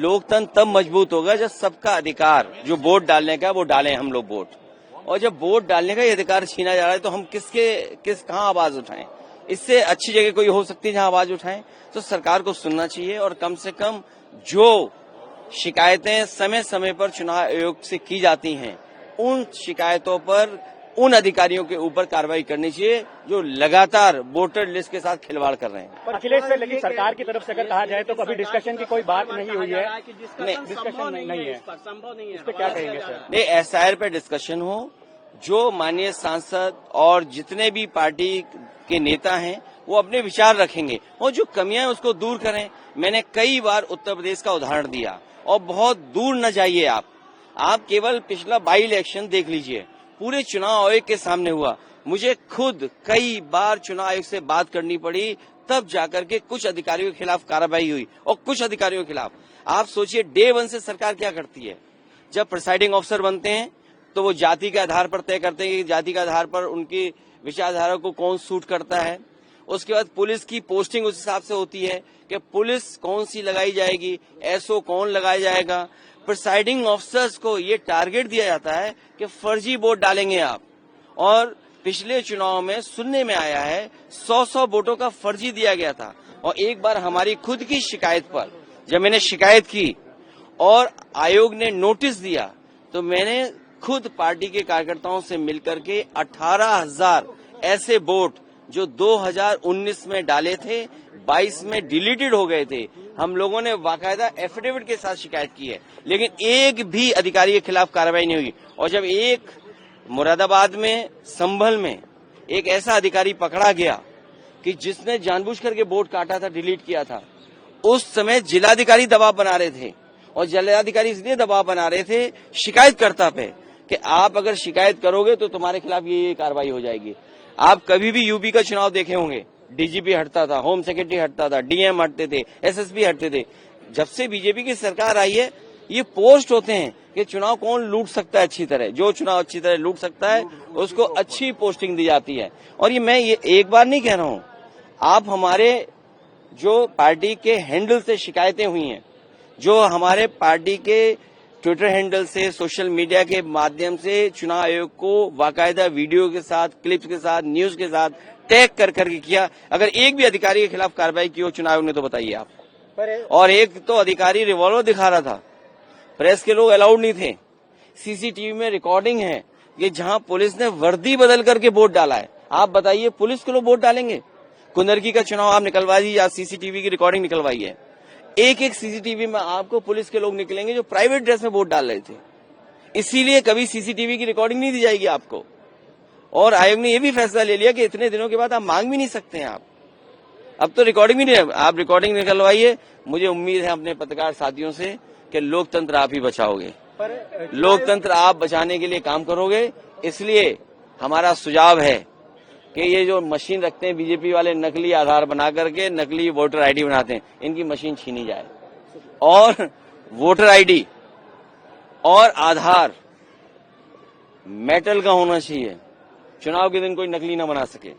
लोकतंत्र तब मजबूत होगा जब सबका अधिकार जो वोट डालने का वो डालें हम लोग वोट। और जब वोट डालने का ये अधिकार छीना जा रहा है तो हम कहाँ आवाज उठाएं? इससे अच्छी जगह कोई हो सकती है जहां आवाज उठाएं। तो सरकार को सुनना चाहिए और कम से कम जो शिकायतें समय समय पर चुनाव आयोग से की जाती हैं उन शिकायतों पर उन अधिकारियों के ऊपर कार्रवाई करनी चाहिए जो लगातार वोटर लिस्ट के साथ खिलवाड़ कर रहे हैं। पर अखिलेश से लेकिन सरकार की तरफ से अगर कहा जाए तो कभी डिस्कशन की कोई बात नहीं हुई है। नहीं, डिस्कशन नहीं है, संभव नहीं है। इस पे क्या कहेंगे सर? नहीं, एसआईआर पे डिस्कशन हो, जो माननीय सांसद और जितने भी पार्टी के नेता हैं वो अपने विचार रखेंगे और जो कमियां हैं उसको दूर करें। मैंने कई बार उत्तर प्रदेश का उदाहरण दिया और बहुत दूर न जाइए आप केवल पिछला बाई इलेक्शन देख लीजिए, पूरे चुनाव आयोग के सामने हुआ। मुझे खुद कई बार चुनाव आयोग से बात करनी पड़ी, तब जाकर के कुछ अधिकारियों के खिलाफ कार्रवाई हुई और कुछ अधिकारियों के खिलाफ। आप सोचिए डे 1 से सरकार क्या करती है। जब प्रिसाइडिंग ऑफिसर बनते हैं तो वो जाति के आधार पर तय करते हैं कि जाति के आधार पर उनकी विचारधारा को कौन सूट करता है। उसके बाद पुलिस की पोस्टिंग उस हिसाब से होती है कि पुलिस कौन सी लगाई जाएगी, एसओ कौन लगाया जाएगा। प्रिसाइडिंग ऑफिसर्स को ये टारगेट दिया जाता है कि फर्जी वोट डालेंगे आप। और पिछले चुनाव में सुनने में आया है 100 वोटों का फर्जी दिया गया था। और एक बार हमारी खुद की शिकायत पर जब मैंने शिकायत की और आयोग ने नोटिस दिया तो मैंने खुद पार्टी के कार्यकर्ताओं से मिलकर के 18,000 ऐसे वोट जो 2019 में डाले थे 22 में डिलीटेड हो गए थे, हम लोगों ने बाकायदा एफिडेविट के साथ शिकायत की है, लेकिन एक भी अधिकारी के खिलाफ कार्रवाई नहीं हुई। और जब एक मुरादाबाद में संभल में एक ऐसा अधिकारी पकड़ा गया कि जिसने जानबूझ करके वोट काटा था, डिलीट किया था, उस समय जिलाधिकारी दबाव बना रहे थे। और जिलाधिकारी इसलिए दबाव बना रहे थे शिकायतकर्ता पे कि आप अगर शिकायत करोगे तो तुम्हारे खिलाफ ये कार्रवाई हो जाएगी। आप कभी भी यूपी का चुनाव देखे होंगे, डीजीपी हटता था, होम सेक्रेटरी हटता था, डीएम हटते थे, एसएसपी हटते थे। जब से बीजेपी की सरकार आई है ये पोस्ट होते हैं कि चुनाव कौन लूट सकता है अच्छी तरह, जो चुनाव अच्छी तरह लूट सकता है उसको अच्छी पोस्टिंग दी जाती है। और मैं ये एक बार नहीं कह रहा हूं, आप हमारे जो पार्टी के हैंडल से शिकायतें हुई हैं, जो हमारे पार्टी के ट्विटर हैंडल से, सोशल मीडिया के माध्यम से चुनाव आयोग को बाकायदा वीडियो के साथ, क्लिप्स के साथ, न्यूज के साथ टैग कर करके किया, अगर एक भी अधिकारी के खिलाफ कार्रवाई की हो चुनाव आयोग ने तो बताइए आप। और एक तो अधिकारी रिवॉल्वर दिखा रहा था, प्रेस के लोग अलाउड नहीं थे। सीसीटीवी में रिकॉर्डिंग है कि जहां पुलिस ने वर्दी बदल करके वोट डाला है। आप बताइए पुलिस के लोग वोट डालेंगे? कुंदरकी का चुनाव आप निकलवाइए, आप सीसीटीवी की रिकॉर्डिंग निकलवाइए, एक सीसीटीवी में आपको पुलिस के लोग निकलेंगे जो प्राइवेट ड्रेस में वोट डाल रहे थे। इसीलिए कभी सीसीटीवी की रिकॉर्डिंग नहीं दी जाएगी आपको। और आयोग ने यह भी फैसला ले लिया कि इतने दिनों के बाद आप मांग भी नहीं सकते हैं। आप अब तो रिकॉर्डिंग भी नहीं है, आप रिकॉर्डिंग निकलवाइए। मुझे उम्मीद है अपने पत्रकार साथियों से कि लोकतंत्र आप ही बचाओगे, लोकतंत्र आप बचाने के लिए काम करोगे। इसलिए हमारा सुझाव है कि ये जो मशीन रखते हैं बीजेपी वाले, नकली आधार बना करके नकली वोटर आईडी बनाते हैं, इनकी मशीन छीनी जाए और वोटर आईडी और आधार मेटल का होना चाहिए। चुनाव के दिन कोई नकली ना बना सके।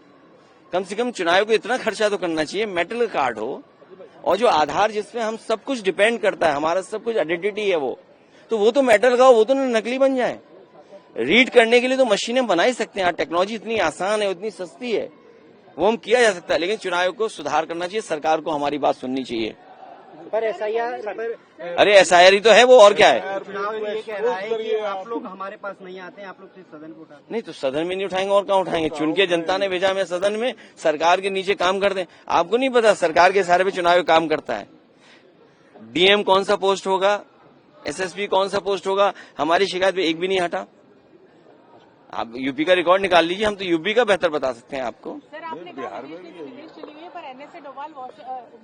कम से कम चुनाव को इतना खर्चा तो करना चाहिए, मेटल कार्ड हो और जो आधार जिसमें हम सब कुछ डिपेंड करता है, हमारा सब कुछ आइडेंटिटी है वो तो मेटल का हो, वो तो नकली बन जाए। रीड करने के लिए तो मशीनें बना ही सकते हैं, टेक्नोलॉजी इतनी आसान है, इतनी सस्ती है, वो हम किया जा सकता है। लेकिन चुनाव को सुधार करना चाहिए, सरकार को हमारी बात सुननी चाहिए। पर अरे एसआईआर ही तो है वो, और क्या है? चुनाव ये कह रहा है कि आप लोग हमारे पास नहीं आते हैं, आप लोग सिर्फ सदन को उठाते हैं। नहीं तो सदन में नहीं उठाएंगे और कहाँ उठाएंगे? चुन के जनता ने भेजा, मैं सदन में सरकार के नीचे काम करते हैं। आपको नहीं पता सरकार के सारे पे चुनाव काम करता है। डीएम कौन सा पोस्ट होगा, एसएसपी कौन सा पोस्ट होगा, हमारी शिकायत पे एक भी नहीं हटा। आप यूपी का रिकॉर्ड निकाल लीजिए, हम तो यूपी का बेहतर बता सकते हैं आपको। सर आपने बिहार में विदेश चली गई पर एनएसए डोभाल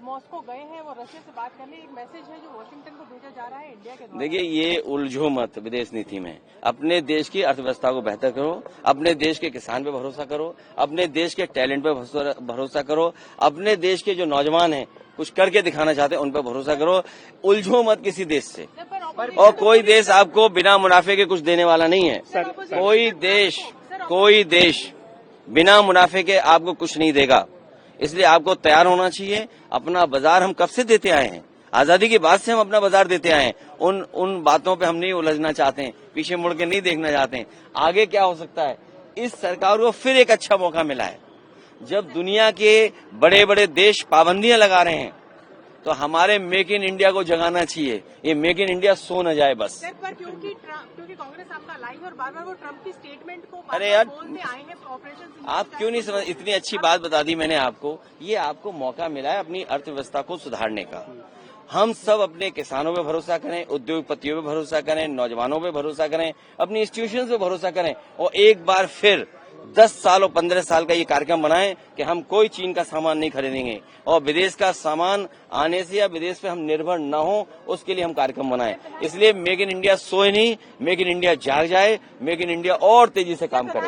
मॉस्को गए हैं, वो रशिया से बात करने, एक मैसेज है जो वॉशिंगटन को भेजा जा रहा है इंडिया के द्वारा। देखिए ये उलझो मत विदेश नीति में, अपने देश की अर्थव्यवस्था को बेहतर करो, अपने देश के किसान पे भरोसा करो, अपने देश के टैलेंट पे भरोसा करो, अपने देश के जो नौजवान हैं कुछ करके दिखाना चाहते हैं उन पर भरोसा करो। उलझो मत किसी देश से, और कोई देश आपको बिना मुनाफे के कुछ देने वाला नहीं है। कोई देश बिना मुनाफे के आपको कुछ नहीं देगा। इसलिए आपको तैयार होना चाहिए। अपना बाजार हम कब से देते आए हैं, आजादी के बाद से हम अपना बाजार देते आए हैं। उन बातों पे हम नहीं उलझना चाहते हैं, पीछे मुड़ के नहीं देखना चाहते हैं। आगे क्या हो सकता है, इस सरकार को फिर एक अच्छा मौका मिला है। जब दुनिया के बड़े बड़े देश पाबंदियां लगा रहे हैं तो हमारे मेक इन इंडिया को जगाना चाहिए। ये मेक इन इंडिया सो न जाए बस। सर, पर क्योंकि कांग्रेस आपका लाई है और बार बार वो ट्रम्प की स्टेटमेंट को अरे यार, बोलते आए हैं ऑपरेशन। आप क्यों नहीं समझ, इतनी अच्छी बात बता दी मैंने आपको। ये आपको मौका मिला है अपनी अर्थव्यवस्था को सुधारने का। हम सब अपने किसानों पे भरोसा करें, उद्योगपतियों पे भरोसा करें, नौजवानों पे भरोसा करें, अपनी इंस्टीट्यूशन पे भरोसा करें और एक बार फिर 10 साल और 15 साल का ये कार्यक्रम बनाएं कि हम कोई चीन का सामान नहीं खरीदेंगे और विदेश का सामान आने से या विदेश पे हम निर्भर न हो, उसके लिए हम कार्यक्रम बनाएं। इसलिए मेक इन इंडिया सोए नहीं, मेक इन इंडिया जाग जाए, मेक इन इंडिया और तेजी से काम करे।